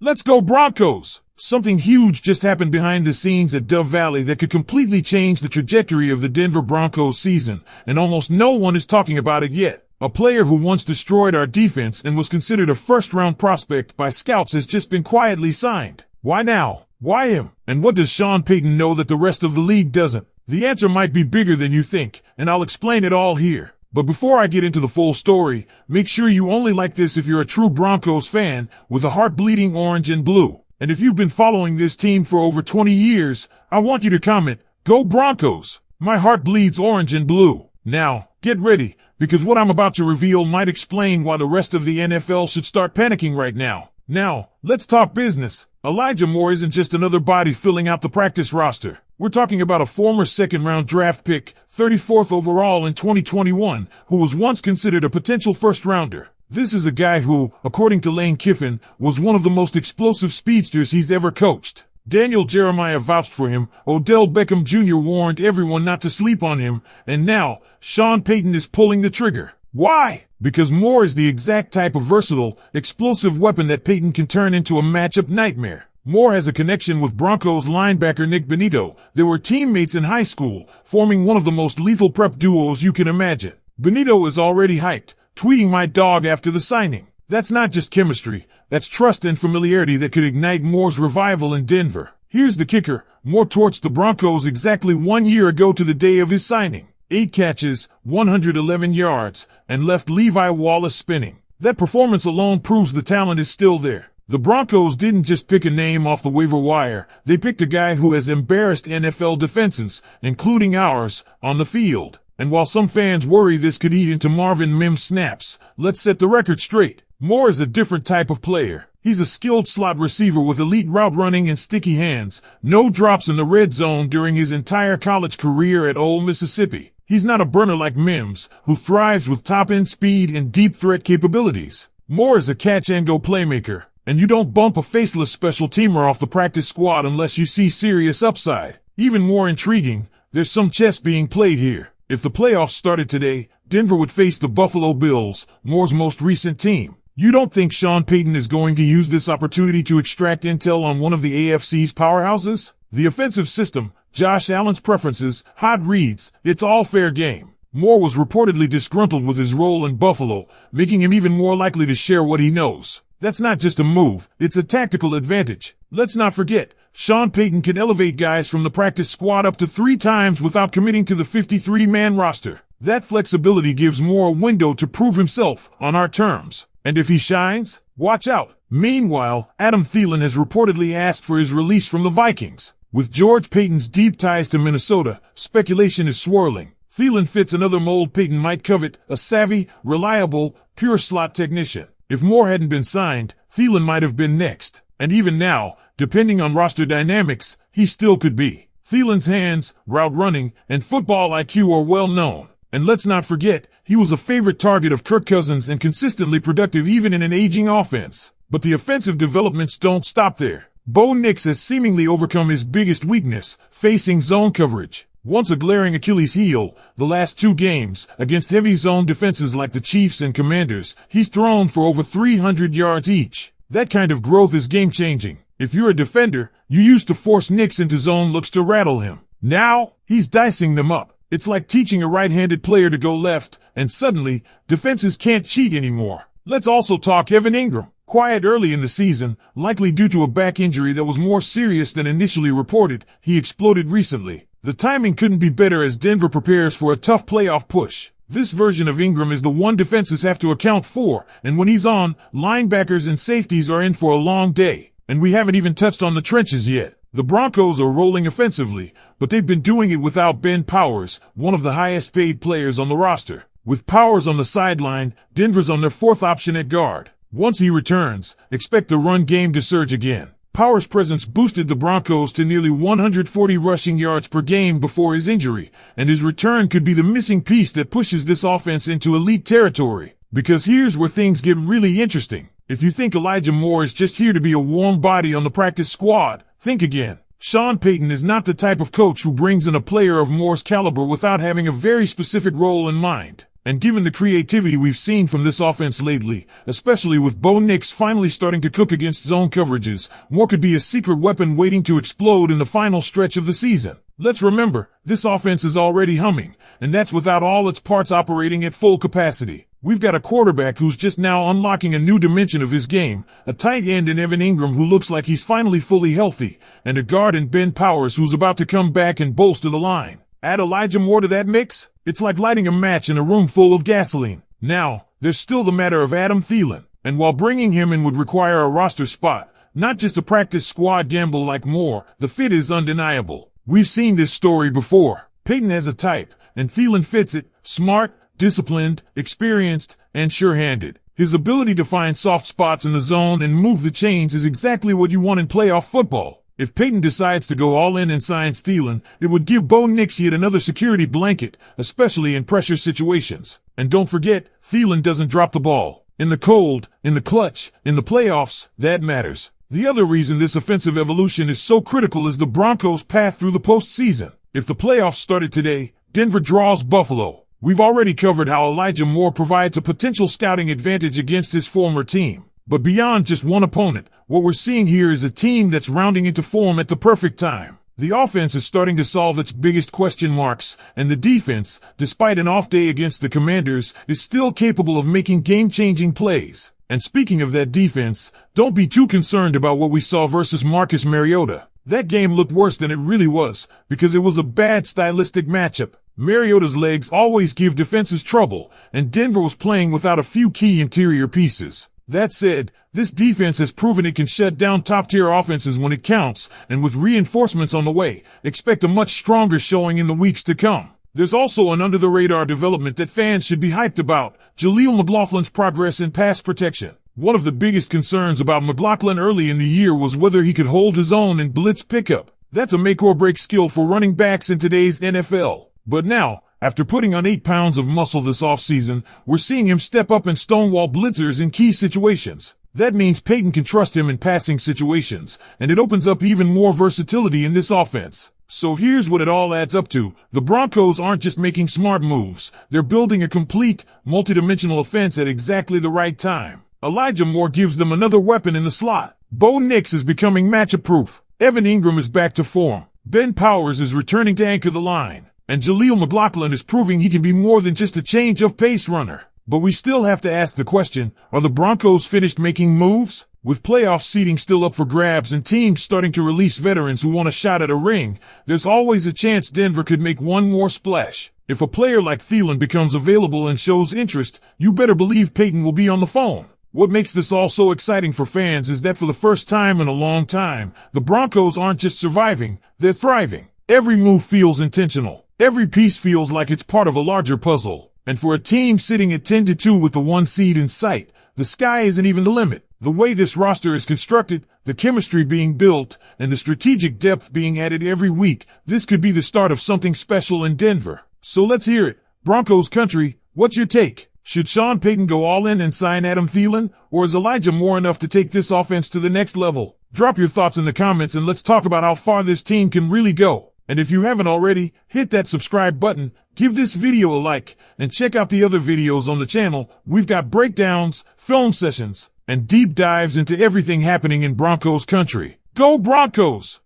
Let's go Broncos! Something huge just happened behind the scenes at Dove Valley that could completely change the trajectory of the Denver Broncos season, and almost no one is talking about it yet. A player who once destroyed our defense and was considered a first-round prospect by scouts has just been quietly signed. Why now? Why him? And what does Sean Payton know that the rest of the league doesn't? The answer might be bigger than you think, and I'll explain it all here. But before I get into the full story, make sure you only like this if you're a true Broncos fan with a heart bleeding orange and blue. And if you've been following this team for over 20 years, I want you to comment, "Go Broncos! My heart bleeds orange and blue." Now, get ready, because what I'm about to reveal might explain why the rest of the NFL should start panicking right now. Now, let's talk business. Elijah Moore isn't just another body filling out the practice roster. We're talking about a former second-round draft pick, 34th overall in 2021, who was once considered a potential first-rounder. This is a guy who, according to Lane Kiffin, was one of the most explosive speedsters he's ever coached. Daniel Jeremiah vouched for him, Odell Beckham Jr. warned everyone not to sleep on him, and now, Sean Payton is pulling the trigger. Why? Because Moore is the exact type of versatile, explosive weapon that Payton can turn into a matchup nightmare. Moore has a connection with Broncos linebacker Nick Benito. They were teammates in high school, forming one of the most lethal prep duos you can imagine. Benito is already hyped, tweeting "my dog" after the signing. That's not just chemistry, that's trust and familiarity that could ignite Moore's revival in Denver. Here's the kicker, Moore torched the Broncos exactly 1 year ago to the day of his signing. 8 catches, 111 yards, and left Levi Wallace spinning. That performance alone proves the talent is still there. The Broncos didn't just pick a name off the waiver wire, they picked a guy who has embarrassed NFL defenses, including ours, on the field. And while some fans worry this could eat into Marvin Mims snaps, let's set the record straight. Moore is a different type of player. He's a skilled slot receiver with elite route running and sticky hands, no drops in the red zone during his entire college career at Ole Mississippi. He's not a burner like Mims, who thrives with top-end speed and deep threat capabilities. Moore is a catch-and-go playmaker, and you don't bump a faceless special teamer off the practice squad unless you see serious upside. Even more intriguing, there's some chess being played here. If the playoffs started today, Denver would face the Buffalo Bills, Moore's most recent team. You don't think Sean Payton is going to use this opportunity to extract intel on one of the AFC's powerhouses? The offensive system, Josh Allen's preferences, hot reads, it's all fair game. Moore was reportedly disgruntled with his role in Buffalo, making him even more likely to share what he knows. That's not just a move, it's a tactical advantage. Let's not forget, Sean Payton can elevate guys from the practice squad up to 3 times without committing to the 53-man roster. That flexibility gives Moore a window to prove himself on our terms. And if he shines, watch out. Meanwhile, Adam Thielen has reportedly asked for his release from the Vikings. With George Payton's deep ties to Minnesota, speculation is swirling. Thielen fits another mold Payton might covet, a savvy, reliable, pure slot technician. If Moore hadn't been signed, Thielen might have been next. And even now, depending on roster dynamics, he still could be. Thielen's hands, route running, and football IQ are well known. And let's not forget, he was a favorite target of Kirk Cousins and consistently productive even in an aging offense. But the offensive developments don't stop there. Bo Nix has seemingly overcome his biggest weakness, facing zone coverage. Once a glaring Achilles heel, the last 2 games, against heavy zone defenses like the Chiefs and Commanders, he's thrown for over 300 yards each. That kind of growth is game-changing. If you're a defender, you used to force Nix into zone looks to rattle him. Now, he's dicing them up. It's like teaching a right-handed player to go left, and suddenly, defenses can't cheat anymore. Let's also talk Evan Ingram. Quiet early in the season, likely due to a back injury that was more serious than initially reported, he exploded recently. The timing couldn't be better as Denver prepares for a tough playoff push. This version of Ingram is the one defenses have to account for, and when he's on, linebackers and safeties are in for a long day. And we haven't even touched on the trenches yet. The Broncos are rolling offensively, but they've been doing it without Ben Powers, one of the highest paid players on the roster. With Powers on the sideline, Denver's on their 4th option at guard. Once he returns, expect the run game to surge again. Powers' presence boosted the Broncos to nearly 140 rushing yards per game before his injury, and his return could be the missing piece that pushes this offense into elite territory. Because here's where things get really interesting. If you think Elijah Moore is just here to be a warm body on the practice squad, think again. Sean Payton is not the type of coach who brings in a player of Moore's caliber without having a very specific role in mind. And given the creativity we've seen from this offense lately, especially with Bo Nix finally starting to cook against zone coverages, Moore could be a secret weapon waiting to explode in the final stretch of the season. Let's remember, this offense is already humming, and that's without all its parts operating at full capacity. We've got a quarterback who's just now unlocking a new dimension of his game, a tight end in Evan Ingram who looks like he's finally fully healthy, and a guard in Ben Powers who's about to come back and bolster the line. Add Elijah Moore to that mix, it's like lighting a match in a room full of gasoline. Now, there's still the matter of Adam Thielen, and while bringing him in would require a roster spot, not just a practice squad gamble like Moore, the fit is undeniable. We've seen this story before. Payton has a type, and Thielen fits it: smart, disciplined, experienced, and sure-handed. His ability to find soft spots in the zone and move the chains is exactly what you want in playoff football. If Payton decides to go all in and sign Thielen, it would give Bo Nix yet another security blanket, especially in pressure situations. And don't forget, Thielen doesn't drop the ball. In the cold, in the clutch, in the playoffs, that matters. The other reason this offensive evolution is so critical is the Broncos' path through the postseason. If the playoffs started today, Denver draws Buffalo. We've already covered how Elijah Moore provides a potential scouting advantage against his former team. But beyond just one opponent, what we're seeing here is a team that's rounding into form at the perfect time. The offense is starting to solve its biggest question marks, and the defense, despite an off day against the Commanders, is still capable of making game-changing plays. And speaking of that defense, don't be too concerned about what we saw versus Marcus Mariota. That game looked worse than it really was, because it was a bad stylistic matchup. Mariota's legs always give defenses trouble, and Denver was playing without a few key interior pieces. That said, this defense has proven it can shut down top-tier offenses when it counts, and with reinforcements on the way, expect a much stronger showing in the weeks to come. There's also an under-the-radar development that fans should be hyped about: Jaleel McLaughlin's progress in pass protection. One of the biggest concerns about McLaughlin early in the year was whether he could hold his own in blitz pickup. That's a make-or-break skill for running backs in today's NFL. But now, after putting on 8 pounds of muscle this offseason, we're seeing him step up and stonewall blitzers in key situations. That means Payton can trust him in passing situations, and it opens up even more versatility in this offense. So here's what it all adds up to. The Broncos aren't just making smart moves. They're building a complete, multidimensional offense at exactly the right time. Elijah Moore gives them another weapon in the slot. Bo Nix is becoming matchup-proof. Evan Ingram is back to form. Ben Powers is returning to anchor the line. And Jaleel McLaughlin is proving he can be more than just a change-of-pace runner. But we still have to ask the question, are the Broncos finished making moves? With playoff seeding still up for grabs and teams starting to release veterans who want a shot at a ring, there's always a chance Denver could make one more splash. If a player like Thielen becomes available and shows interest, you better believe Payton will be on the phone. What makes this all so exciting for fans is that for the first time in a long time, the Broncos aren't just surviving, they're thriving. Every move feels intentional. Every piece feels like it's part of a larger puzzle. And for a team sitting at 10-2 with the 1 seed in sight, the sky isn't even the limit. The way this roster is constructed, the chemistry being built, and the strategic depth being added every week, this could be the start of something special in Denver. So let's hear it. Broncos country, what's your take? Should Sean Payton go all in and sign Adam Thielen, or is Elijah Moore enough to take this offense to the next level? Drop your thoughts in the comments and let's talk about how far this team can really go. And if you haven't already, hit that subscribe button, give this video a like, and check out the other videos on the channel. We've got breakdowns, film sessions, and deep dives into everything happening in Broncos country. Go Broncos!